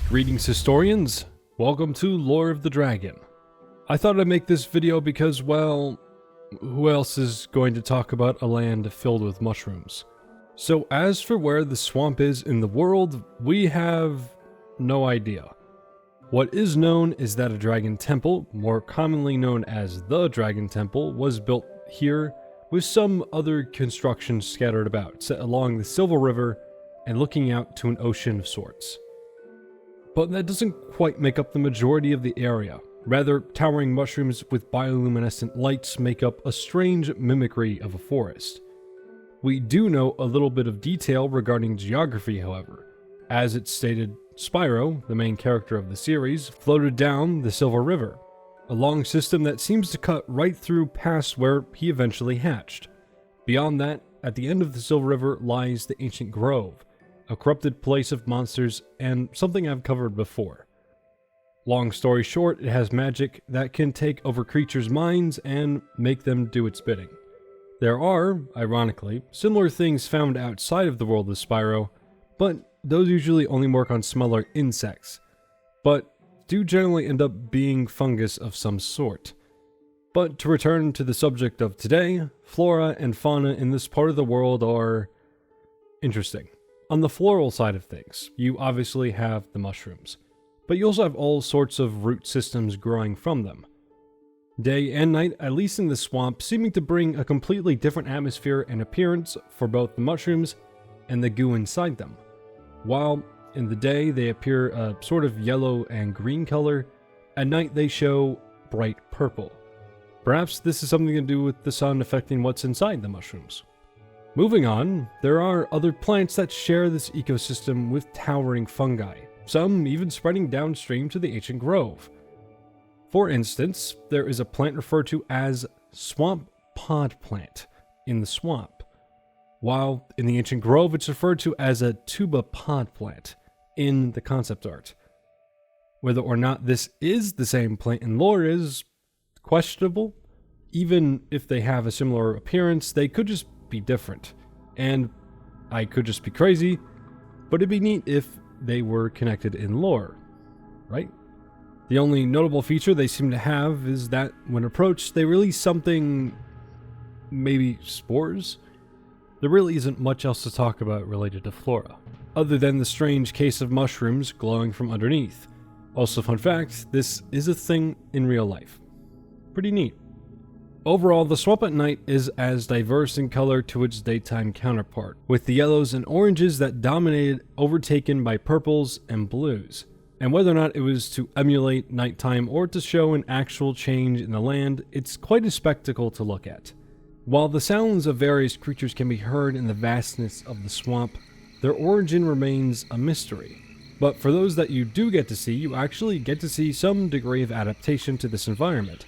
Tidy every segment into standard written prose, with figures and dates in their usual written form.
Greetings historians, welcome to Lore of the Dragon. I thought I'd make this video because, well, who else is going to talk about a land filled with mushrooms? So as for where the swamp is in the world, we have no idea. What is known is that a dragon temple, more commonly known as the Dragon Temple, was built here with some other construction scattered about, set along the Silver River and looking out to an ocean of sorts. But that doesn't quite make up the majority of the area. Rather, towering mushrooms with bioluminescent lights make up a strange mimicry of a forest. We do know a little bit of detail regarding geography, however. As it's stated, Spyro, the main character of the series, floated down the Silver River, a long system that seems to cut right through past where he eventually hatched. Beyond that, at the end of the Silver River lies the ancient grove, a corrupted place of monsters, and something I've covered before. Long story short, it has magic that can take over creatures' minds and make them do its bidding. There are, ironically, similar things found outside of the world of Spyro, but those usually only work on smaller insects, but do generally end up being fungus of some sort. But to return to the subject of today, flora and fauna in this part of the world are interesting. On the floral side of things, you obviously have the mushrooms, but you also have all sorts of root systems growing from them. Day and night, at least in the swamp, seeming to bring a completely different atmosphere and appearance for both the mushrooms and the goo inside them. While in the day they appear a sort of yellow and green color, at night they show bright purple. Perhaps this is something to do with the sun affecting what's inside the mushrooms. Moving on, there are other plants that share this ecosystem with towering fungi, some even spreading downstream to the ancient grove. For instance, there is a plant referred to as swamp pod plant in the swamp, while in the ancient grove it's referred to as a tuba pod plant in the concept art. Whether or not this is the same plant in lore is questionable. Even if they have a similar appearance, they could just be different, and I could just be crazy, but it'd be neat if they were connected in lore, right? The only notable feature they seem to have is that when approached, they release something, maybe spores? There really isn't much else to talk about related to Flora, other than the strange case of mushrooms glowing from underneath. Also, fun fact, this is a thing in real life. Pretty neat. Overall, the swamp at night is as diverse in color to its daytime counterpart, with the yellows and oranges that dominated overtaken by purples and blues. And whether or not it was to emulate nighttime or to show an actual change in the land, it's quite a spectacle to look at. While the sounds of various creatures can be heard in the vastness of the swamp, their origin remains a mystery. But for those that you do get to see, you actually get to see some degree of adaptation to this environment.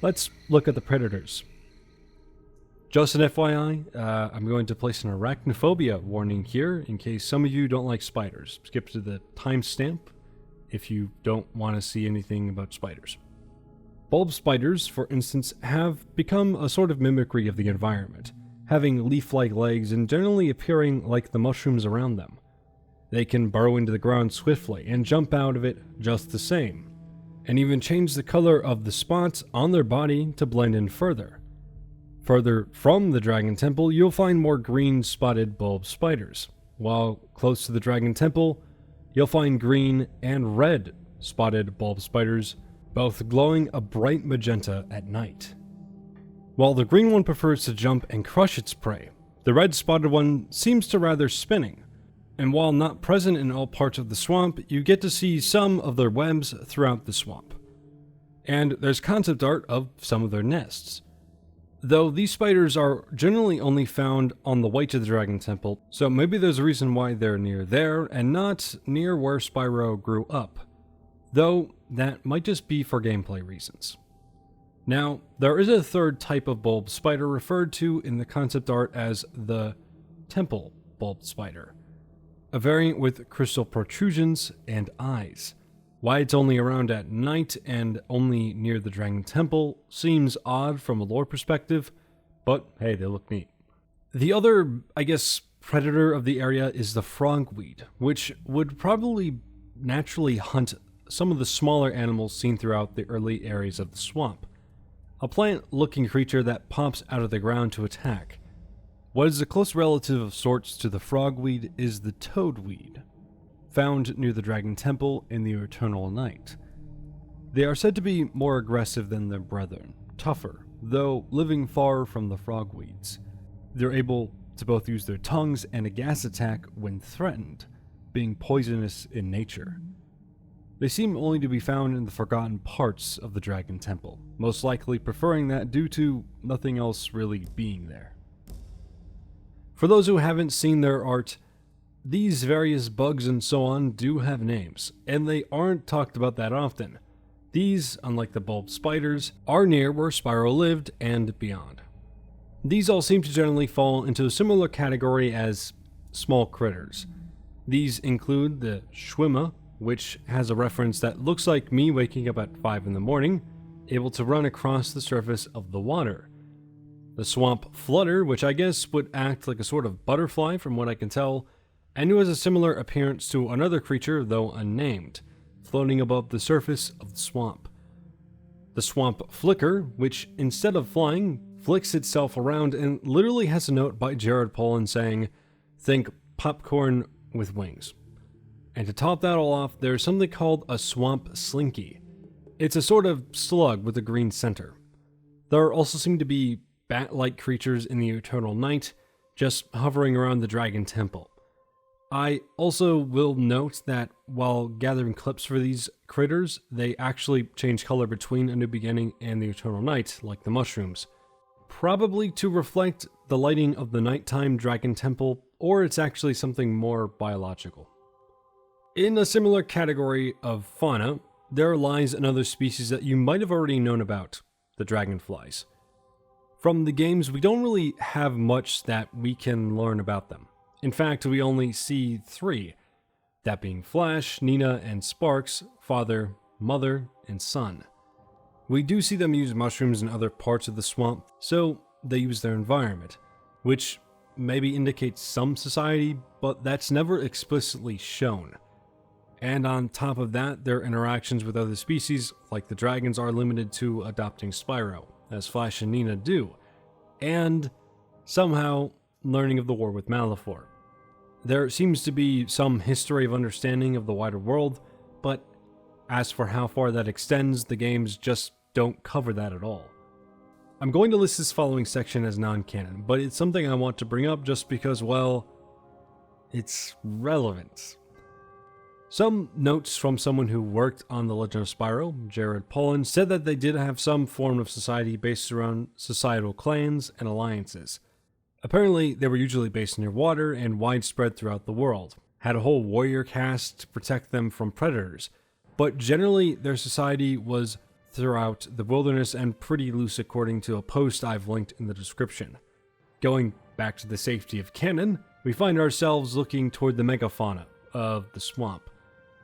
Let's look at the predators. Just an FYI, I'm going to place an arachnophobia warning here in case some of you don't like spiders. Skip to the timestamp if you don't want to see anything about spiders. Bulb spiders, for instance, have become a sort of mimicry of the environment, having leaf-like legs and generally appearing like the mushrooms around them. They can burrow into the ground swiftly and jump out of it just the same, and even change the color of the spots on their body to blend in further. Further from the Dragon Temple, you'll find more green spotted bulb spiders, while close to the Dragon Temple, you'll find green and red spotted bulb spiders, both glowing a bright magenta at night. While the green one prefers to jump and crush its prey, the red spotted one seems to rather spinning. And while not present in all parts of the swamp, you get to see some of their webs throughout the swamp. And there's concept art of some of their nests. Though these spiders are generally only found on the way to the Dragon Temple, so maybe there's a reason why they're near there and not near where Spyro grew up. Though that might just be for gameplay reasons. Now, there is a third type of bulb spider referred to in the concept art as the temple bulb spider, a variant with crystal protrusions and eyes. Why it's only around at night and only near the Dragon Temple seems odd from a lore perspective, but hey, they look neat. The other, predator of the area is the frogweed, which would probably naturally hunt some of the smaller animals seen throughout the early areas of the swamp. A plant-looking creature that pops out of the ground to attack. What is a close relative of sorts to the frogweed is the toadweed, found near the Dragon Temple in the Eternal Night. They are said to be more aggressive than their brethren, tougher, though living far from the frogweeds. They're able to both use their tongues and a gas attack when threatened, being poisonous in nature. They seem only to be found in the forgotten parts of the Dragon Temple, most likely preferring that due to nothing else really being there. For those who haven't seen their art, these various bugs and so on do have names, and they aren't talked about that often. These, unlike the bulb spiders, are near where Spyro lived and beyond. These all seem to generally fall into a similar category as small critters. These include the Schwimmer, which has a reference that looks like me waking up at 5 in the morning, able to run across the surface of the water. The Swamp Flutter, which I guess would act like a sort of butterfly from what I can tell, and who has a similar appearance to another creature, though unnamed, floating above the surface of the swamp. The Swamp Flicker, which instead of flying, flicks itself around and literally has a note by Jared Pollan saying, "Think popcorn with wings." And to top that all off, there's something called a Swamp Slinky. It's a sort of slug with a green center. There also seem to be bat-like creatures in the Eternal Night, just hovering around the Dragon Temple. I also will note that while gathering clips for these critters, they actually change color between A New Beginning and the Eternal Night, like the mushrooms. Probably to reflect the lighting of the nighttime Dragon Temple, or it's actually something more biological. In a similar category of fauna, there lies another species that you might have already known about, the dragonflies. From the games, we don't really have much that we can learn about them. In fact, we only see 3, that being Flash, Nina, and Sparks, father, mother, and son. We do see them use mushrooms in other parts of the swamp, so they use their environment, which maybe indicates some society, but that's never explicitly shown. And on top of that, their interactions with other species, like the dragons, are limited to adopting Spyro, as Flash and Nina do, and somehow learning of the war with Malefor. There seems to be some history of understanding of the wider world, but as for how far that extends, the games just don't cover that at all. I'm going to list this following section as non-canon, but it's something I want to bring up just because, well, it's relevant. Some notes from someone who worked on The Legend of Spyro, Jared Pollan, said that they did have some form of society based around societal clans and alliances. Apparently, they were usually based near water and widespread throughout the world, had a whole warrior caste to protect them from predators, but generally their society was throughout the wilderness and pretty loose according to a post I've linked in the description. Going back to the safety of canon, we find ourselves looking toward the megafauna of the swamp,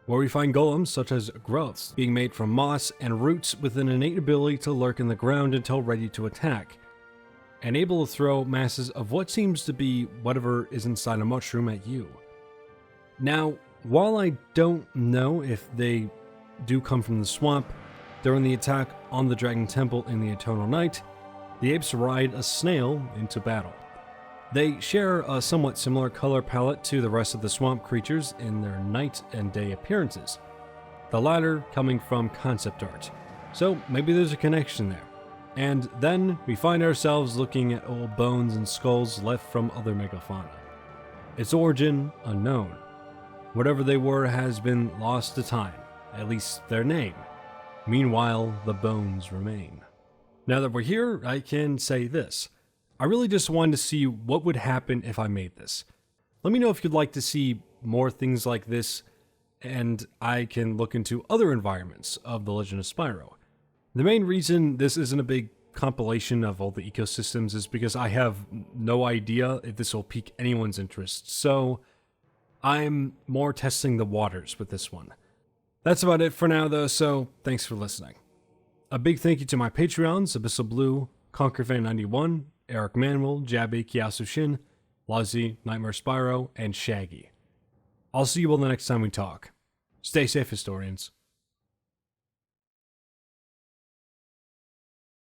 where we find golems such as growths being made from moss and roots with an innate ability to lurk in the ground until ready to attack, and able to throw masses of what seems to be whatever is inside a mushroom at you. Now, while I don't know if they do come from the swamp, during the attack on the Dragon Temple in the Eternal Night, the apes ride a snail into battle. They share a somewhat similar color palette to the rest of the swamp creatures in their night and day appearances, the latter coming from concept art, so maybe there's a connection there. And then we find ourselves looking at old bones and skulls left from other megafauna. Its origin unknown. Whatever they were has been lost to time, at least their name. Meanwhile, the bones remain. Now that we're here, I can say this. I really just wanted to see what would happen if I made this. Let me know if you'd like to see more things like this, and I can look into other environments of The Legend of Spyro. The main reason this isn't a big compilation of all the ecosystems is because I have no idea if this will pique anyone's interest, so I'm more testing the waters with this one. That's about it for now though, so thanks for listening. A big thank you to my Patreons, Abyssal Blue, ConquerFan91, Eric Manuel, Jabby, Kiasu Shin, Lozzie, Nightmare Spyro, and Shaggy. I'll see you all the next time we talk. Stay safe, historians.